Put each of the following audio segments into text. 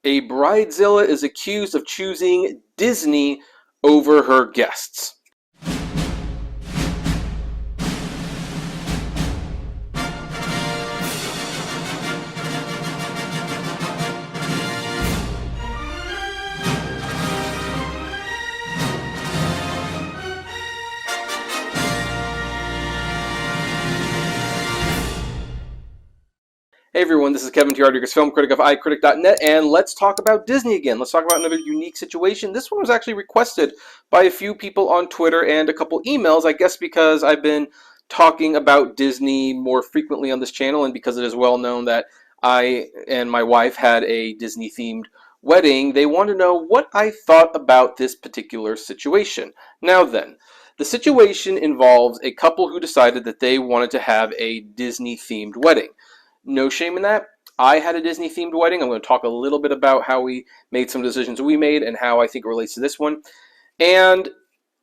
A bridezilla is accused of choosing Disney over her guests. Hey everyone, this is Kevin T. Rodriguez, film critic of iCritic.net, and let's talk about Disney again. Let's talk about another unique situation. This one was actually requested by a few people on Twitter and a couple emails, I guess because I've been talking about Disney more frequently on this channel, and because it is well known that I and my wife had a Disney-themed wedding. They want to know what I thought about this particular situation. Now then, the situation involves a couple who decided that they wanted to have a Disney-themed wedding. No shame in that. I had a Disney-themed wedding. I'm going to talk a little bit about how we made some decisions we made and how I think it relates to this one. And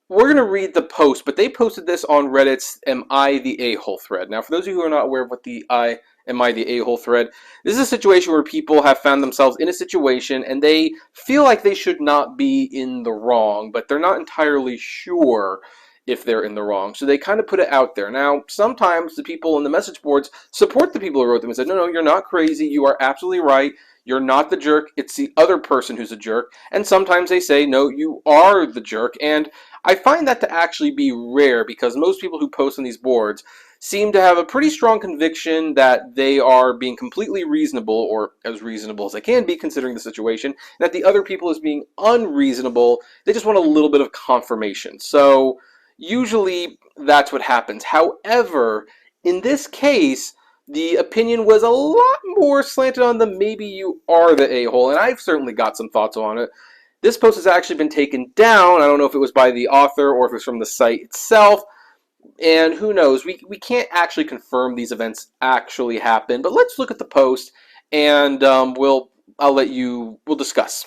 we're going to read the post, but they posted this on Reddit's Am I the A-hole thread. Now, for those of you who are not aware of what the Am I the A-hole thread, this is a situation where people have found themselves in a situation and they feel like they should not be in the wrong, but they're not entirely sure if they're in the wrong. So they kind of put it out there. Now, sometimes the people in the message boards support the people who wrote them and said, no, you're not crazy. You are absolutely right. You're not the jerk. It's the other person who's a jerk. And sometimes they say, no, you are the jerk. And I find that to actually be rare because most people who post on these boards seem to have a pretty strong conviction that they are being completely reasonable, or as reasonable as they can be considering the situation, and that the other people is being unreasonable. They just want a little bit of confirmation. So usually that's what happens. However, in this case, the opinion was a lot more slanted on the maybe you are the a-hole, and I've certainly got some thoughts on it. This post has actually been taken down. I don't know if it was by the author or if it's from the site itself, and who knows. We can't actually confirm these events actually happen, but let's look at the post and we'll discuss.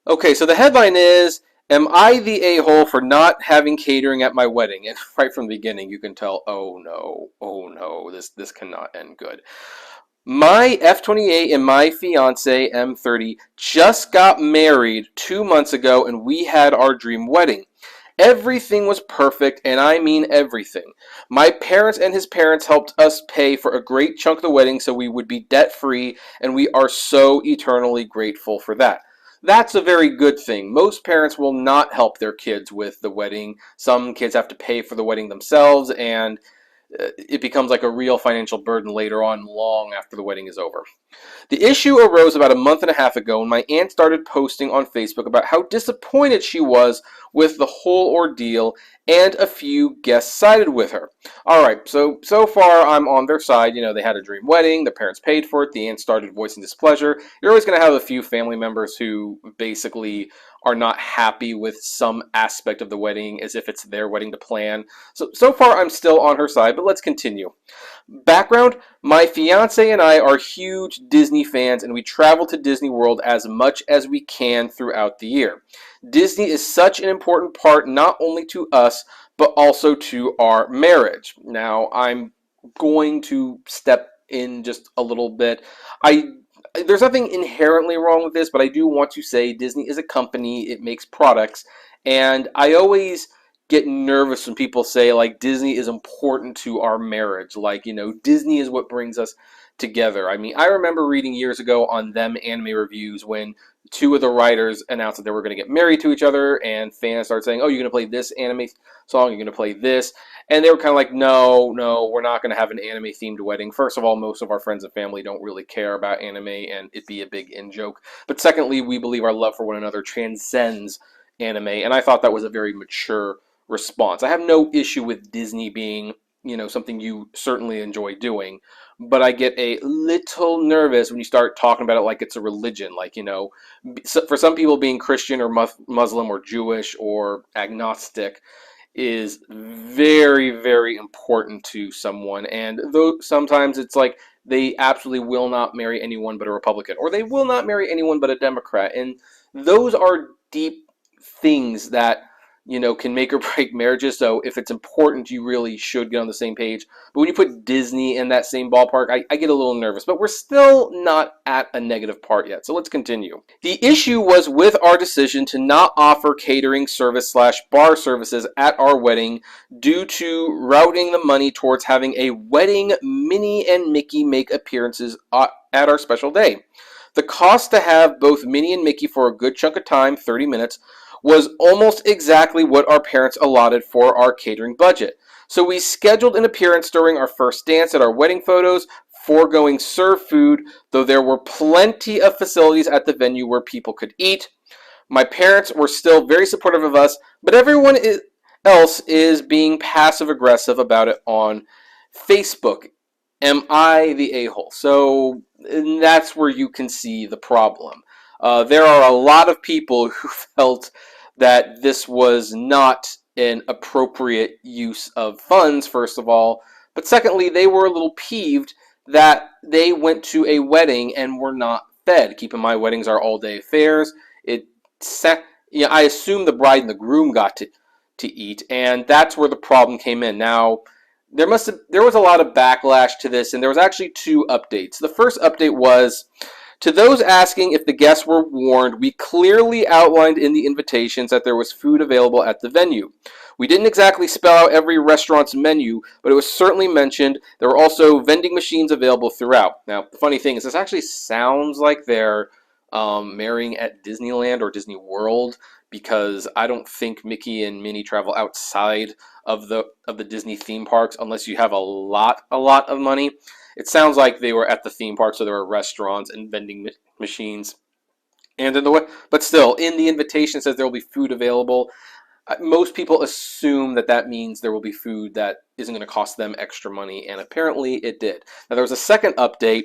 Okay, so the headline is, Am I the a-hole for not having catering at my wedding? And right from the beginning, you can tell, oh no, this cannot end good. My F28 and my fiance, M30, just got married 2 months ago, and we had our dream wedding. Everything was perfect, and I mean everything. My parents and his parents helped us pay for a great chunk of the wedding so we would be debt-free, and we are so eternally grateful for that. That's a very good thing. Most parents will not help their kids with the wedding. Some kids have to pay for the wedding themselves, and it becomes like a real financial burden later on, long after the wedding is over. The issue arose about a month and a half ago when my aunt started posting on Facebook about how disappointed she was with the whole ordeal, and a few guests sided with her. Alright, so far I'm on their side. You know, they had a dream wedding, their parents paid for it, the aunt started voicing displeasure. You're always going to have a few family members who basically are not happy with some aspect of the wedding as if it's their wedding to plan. So far I'm still on her side, but let's continue. Background, my fiance and I are huge Disney fans, and we travel to Disney World as much as we can throughout the year. Disney is such an important part not only to us, but also to our marriage. Now, I'm going to step in just a little bit. There's nothing inherently wrong with this, but I do want to say Disney is a company. It makes products, and I always get nervous when people say, like, Disney is important to our marriage. Like, you know, Disney is what brings us together. I mean, I remember reading years ago on Them Anime Reviews when two of the writers announced that they were going to get married to each other, and fans started saying, oh, you're going to play this anime song, you're going to play this. And they were kind of like, no, we're not going to have an anime-themed wedding. First of all, most of our friends and family don't really care about anime, and it'd be a big in-joke. But secondly, we believe our love for one another transcends anime, and I thought that was a very mature response. I have no issue with Disney being, you know, something you certainly enjoy doing, but I get a little nervous when you start talking about it like it's a religion. Like, you know, for some people being Christian or Muslim or Jewish or agnostic is very, very important to someone. And though sometimes it's like they absolutely will not marry anyone but a Republican, or they will not marry anyone but a Democrat. And those are deep things that can make or break marriages. So if it's important, you really should get on the same page. But when you put Disney in that same ballpark, I get a little nervous. But we're still not at a negative part yet. So let's continue. The issue was with our decision to not offer catering service / bar services at our wedding due to routing the money towards having a wedding Minnie and Mickey make appearances at our special day. The cost to have both Minnie and Mickey for a good chunk of time, 30 minutes, was almost exactly what our parents allotted for our catering budget. So we scheduled an appearance during our first dance at our wedding photos, foregoing served food, though there were plenty of facilities at the venue where people could eat. My parents were still very supportive of us, but everyone else is being passive-aggressive about it on Facebook. Am I the a-hole? So that's where you can see the problem. There are a lot of people who felt that this was not an appropriate use of funds, first of all, but secondly, they were a little peeved that they went to a wedding and were not fed. Keep in mind, weddings are all-day affairs. I assume the bride and the groom got to eat, and that's where the problem came in. Now, there was a lot of backlash to this, and there was actually 2 updates. The first update was, to those asking if the guests were warned, we clearly outlined in the invitations that there was food available at the venue. We didn't exactly spell out every restaurant's menu, but it was certainly mentioned. There were also vending machines available throughout. Now, the funny thing is, this actually sounds like they're marrying at Disneyland or Disney World, because I don't think Mickey and Minnie travel outside of the Disney theme parks unless you have a lot of money. It sounds like they were at the theme park, so there were restaurants and vending machines. But still, in the invitation it says there will be food available. Most people assume that means there will be food that isn't going to cost them extra money, and apparently it did. Now, there was a second update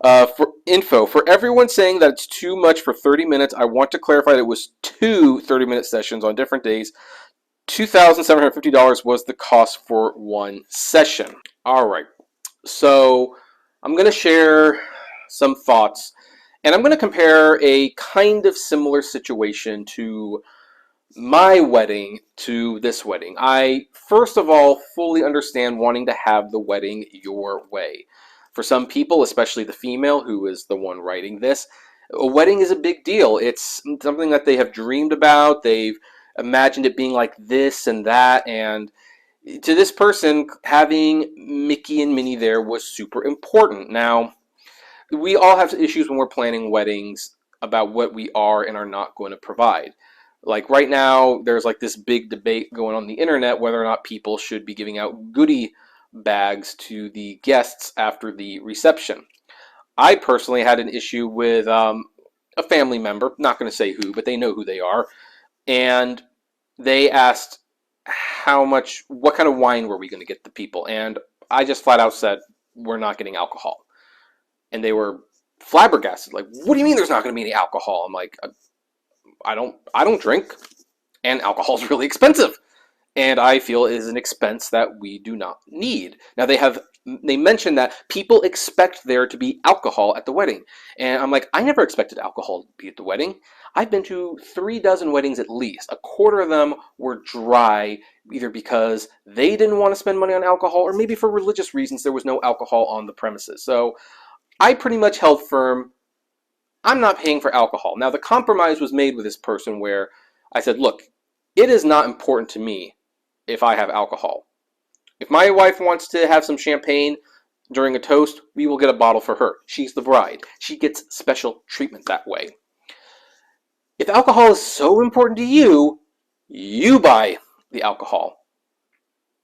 for info. For everyone saying that it's too much for 30 minutes, I want to clarify that it was 2 30-minute sessions on different days. $2,750 was the cost for one session. All right. So I'm going to share some thoughts, and I'm going to compare a kind of similar situation to my wedding to this wedding. I, first of all, fully understand wanting to have the wedding your way. For some people, especially the female who is the one writing this, a wedding is a big deal. It's something that they have dreamed about. They've imagined it being like this and that, and to this person, having Mickey and Minnie there was super important. Now, we all have issues when we're planning weddings about what we are and are not going to provide. Like right now, there's like this big debate going on the internet whether or not people should be giving out goodie bags to the guests after the reception. I personally had an issue with a family member, not going to say who, but they know who they are, and they asked what kind of wine were we going to get the people, and I just flat out said, we're not getting alcohol. And they were flabbergasted, like, what do you mean there's not going to be any alcohol? I'm like, I don't drink, and alcohol is really expensive, and I feel it is an expense that we do not need. Now, they mentioned that people expect there to be alcohol at the wedding, and I'm like, I never expected alcohol to be at the wedding. I've been to 36 weddings at least. A quarter of them were dry, either because they didn't want to spend money on alcohol, or maybe for religious reasons there was no alcohol on the premises. So I pretty much held firm, I'm not paying for alcohol. Now, the compromise was made with this person where I said, look, it is not important to me if I have alcohol. If my wife wants to have some champagne during a toast, we will get a bottle for her. She's the bride. She gets special treatment that way. If alcohol is so important to you, you buy the alcohol.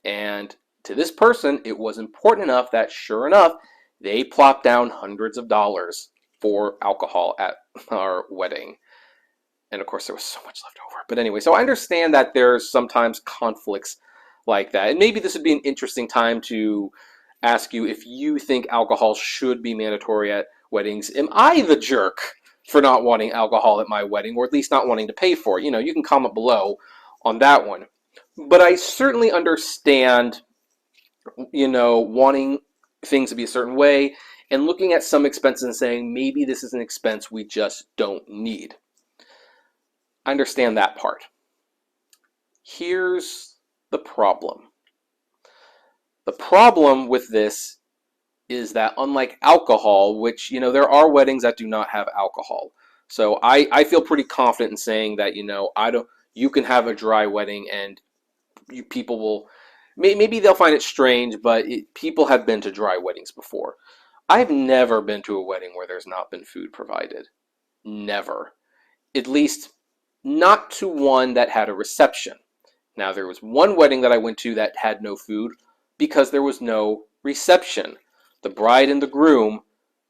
And to this person, it was important enough that, sure enough, they plopped down hundreds of dollars for alcohol at our wedding. And of course, there was so much left over. But anyway, so I understand that there's sometimes conflicts like that. And maybe this would be an interesting time to ask you if you think alcohol should be mandatory at weddings. Am I the jerk for not wanting alcohol at my wedding, or at least not wanting to pay for it? You know, you can comment below on that one. But I certainly understand, wanting things to be a certain way and looking at some expenses and saying, maybe this is an expense we just don't need. I understand that part. Here's the problem. The problem with this is that unlike alcohol, which, there are weddings that do not have alcohol. So I feel pretty confident in saying that, you can have a dry wedding and people will, maybe they'll find it strange, but people have been to dry weddings before. I've never been to a wedding where there's not been food provided. Never. At least not to one that had a reception. Now, there was one wedding that I went to that had no food because there was no reception. The bride and the groom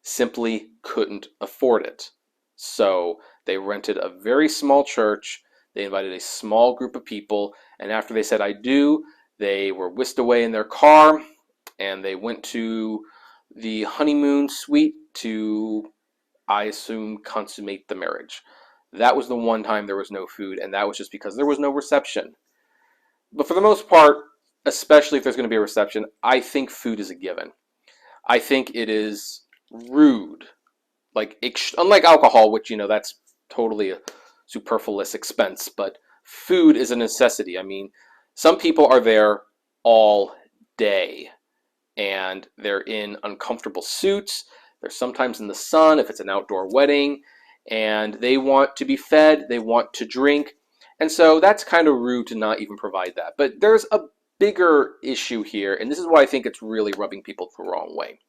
simply couldn't afford it. So they rented a very small church. They invited a small group of people. And after they said, "I do," they were whisked away in their car and they went to the honeymoon suite to, I assume, consummate the marriage. That was the one time there was no food, and that was just because there was no reception. But for the most part, especially if there's going to be a reception, I think food is a given. I think it is rude. Unlike alcohol, which, that's totally a superfluous expense, but food is a necessity. I mean, some people are there all day, and they're in uncomfortable suits. They're sometimes in the sun if it's an outdoor wedding, and they want to be fed, they want to drink, and so that's kind of rude to not even provide that. But there's a bigger issue here, and this is why I think it's really rubbing people the wrong way.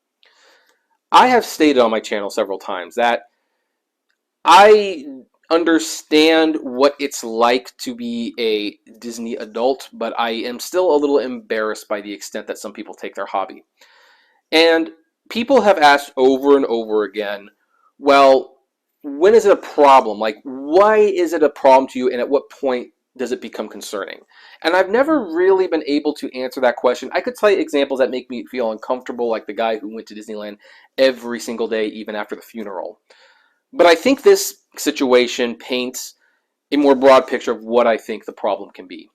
I have stated on my channel several times that I understand what it's like to be a Disney adult, but I am still a little embarrassed by the extent that some people take their hobby. And people have asked over and over again, well, when is it a problem? Like, why is it a problem to you, and at what point does it become concerning? And I've never really been able to answer that question. I could cite examples that make me feel uncomfortable, like the guy who went to Disneyland every single day, even after the funeral. But I think this situation paints a more broad picture of what I think the problem can be.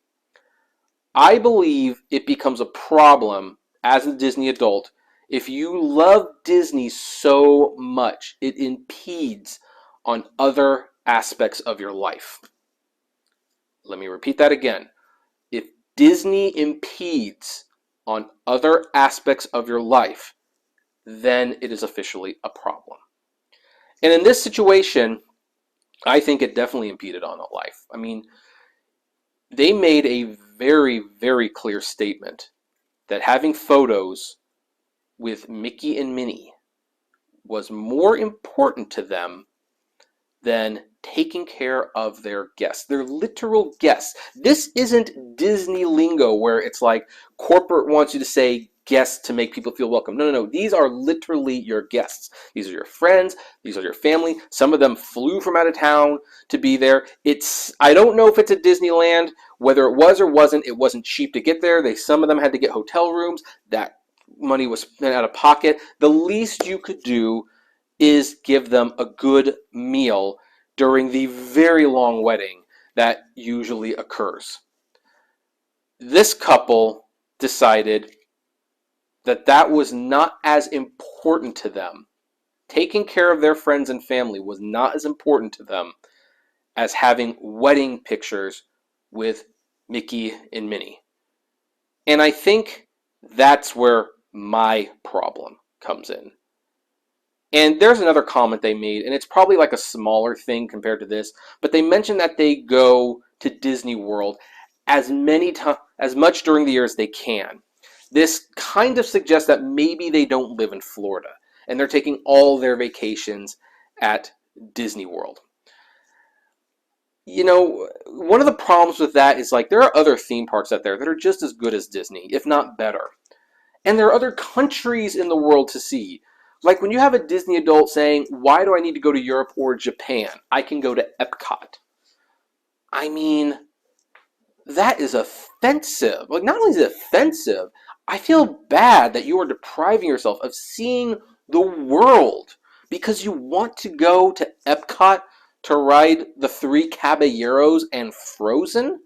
I believe it becomes a problem as a Disney adult if you love Disney so much it impedes on other aspects of your life. Let me repeat that again. If Disney impedes on other aspects of your life, then it is officially a problem. And in this situation, I think it definitely impeded on a life. I mean, they made a very, very clear statement that having photos with Mickey and Minnie was more important to them than taking care of their guests, their literal guests. This isn't Disney lingo where it's like corporate wants you to say guests to make people feel welcome. No, no, no. These are literally your guests. These are your friends. These are your family. Some of them flew from out of town to be there. I don't know if it's at Disneyland, whether it was or wasn't. It wasn't cheap to get there. Some of them had to get hotel rooms. That money was spent out of pocket. The least you could do is give them a good meal during the very long wedding that usually occurs. This couple decided that that was not as important to them. Taking care of their friends and family was not as important to them as having wedding pictures with Mickey and Minnie. And I think that's where my problem comes in. And there's another comment they made, and it's probably like a smaller thing compared to this, but they mentioned that they go to Disney World as much during the year as they can. This kind of suggests that maybe they don't live in Florida, and they're taking all their vacations at Disney World. You know, one of the problems with that is, like, there are other theme parks out there that are just as good as Disney, if not better. And there are other countries in the world to see. Like when you have a Disney adult saying, why do I need to go to Europe or Japan? I can go to Epcot. I mean, that is offensive. Like, not only is it offensive, I feel bad that you are depriving yourself of seeing the world because you want to go to Epcot to ride the Three Caballeros and Frozen.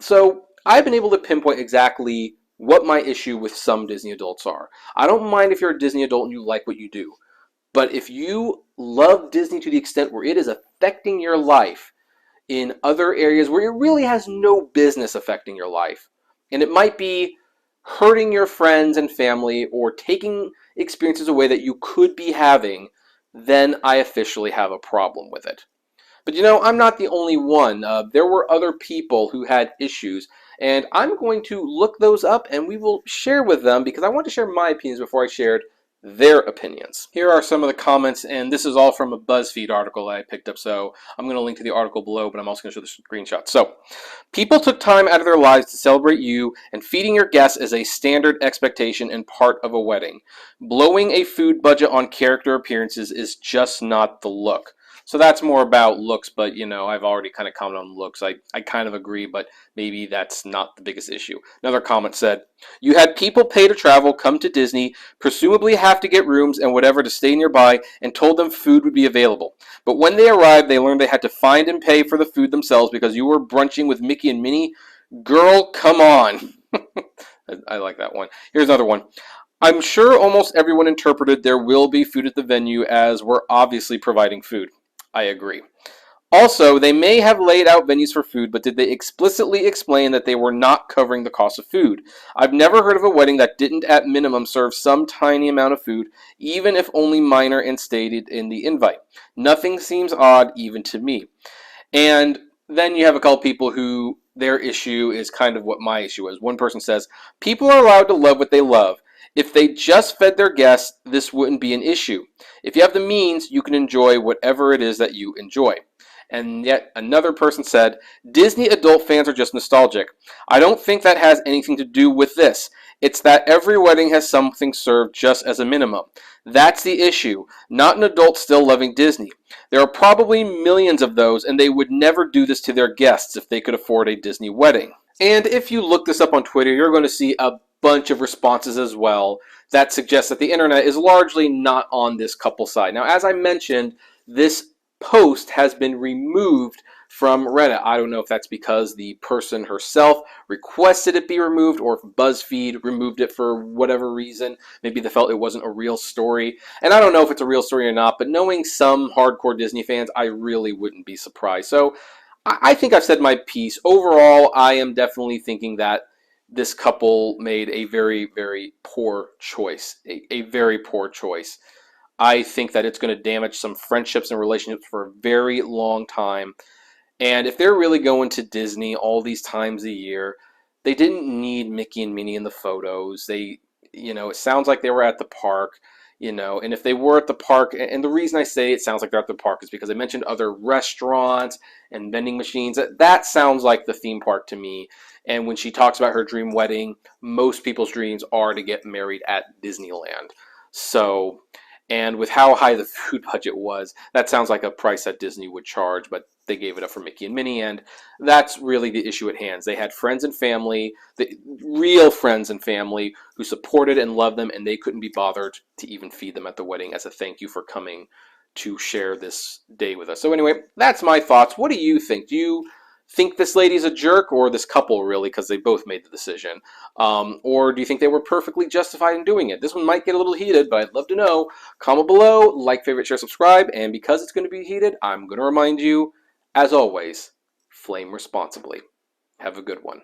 So I've been able to pinpoint exactly what my issue with some Disney adults are. I don't mind if you're a Disney adult and you like what you do. But if you love Disney to the extent where it is affecting your life, in other areas where it really has no business affecting your life. And it might be hurting your friends and family or taking experiences away that you could be having, then I officially have a problem with it. But I'm not the only one. There were other people who had issues, and I'm going to look those up and we will share with them because I want to share my opinions before I shared their opinions. Here are some of the comments, and this is all from a BuzzFeed article I picked up, so I'm going to link to the article below, but I'm also going to show the screenshot. So, people took time out of their lives to celebrate you, and feeding your guests is a standard expectation and part of a wedding. Blowing a food budget on character appearances is just not the look. So that's more about looks, but I've already kind of commented on looks. I kind of agree, but maybe that's not the biggest issue. Another comment said, you had people pay to travel, come to Disney, presumably have to get rooms and whatever to stay nearby, and told them food would be available. But when they arrived, they learned they had to find and pay for the food themselves because you were brunching with Mickey and Minnie. Girl, come on. I like that one. Here's another one. I'm sure almost everyone interpreted there will be food at the venue as we're obviously providing food. I agree. Also, they may have laid out venues for food, but did they explicitly explain that they were not covering the cost of food? I've never heard of a wedding that didn't at minimum serve some tiny amount of food, even if only minor and stated in the invite. Nothing seems odd even to me. And then you have a couple people who their issue is kind of what my issue is. One person says, people are allowed to love what they love. If they just fed their guests, this wouldn't be an issue. If you have the means, you can enjoy whatever it is that you enjoy. And yet another person said, Disney adult fans are just nostalgic. I don't think that has anything to do with this. It's that every wedding has something served just as a minimum. That's the issue, not an adult still loving Disney. There are probably millions of those, and they would never do this to their guests if they could afford a Disney wedding. And if you look this up on Twitter, you're going to see a bunch of responses as well that suggest that the internet is largely not on this couple's side. Now, as I mentioned, this post has been removed from Reddit. I don't know if that's because the person herself requested it be removed or if BuzzFeed removed it for whatever reason. Maybe they felt it wasn't a real story. And I don't know if it's a real story or not, but knowing some hardcore Disney fans, I really wouldn't be surprised. So I think I've said my piece. Overall, I am definitely thinking that this couple made a very, very poor choice. A very poor choice. I think that it's going to damage some friendships and relationships for a very long time. And if they're really going to Disney all these times a year, they didn't need Mickey and Minnie in the photos. It sounds like they were at the park, and if they were at the park, and the reason I say it sounds like they're at the park is because I mentioned other restaurants and vending machines. That sounds like the theme park to me. And when she talks about her dream wedding, most people's dreams are to get married at Disneyland. So, and with how high the food budget was, that sounds like a price that Disney would charge, but they gave it up for Mickey and Minnie, and that's really the issue at hand. They had friends and family, the real friends and family, who supported and loved them, and they couldn't be bothered to even feed them at the wedding as a thank you for coming to share this day with us. So anyway, that's my thoughts. What do you think? Do you think this lady's a jerk, or this couple really, because they both made the decision? Or do you think they were perfectly justified in doing it? This one might get a little heated, but I'd love to know. Comment below, like, favorite, share, subscribe, and because it's going to be heated, I'm going to remind you, as always, flame responsibly. Have a good one.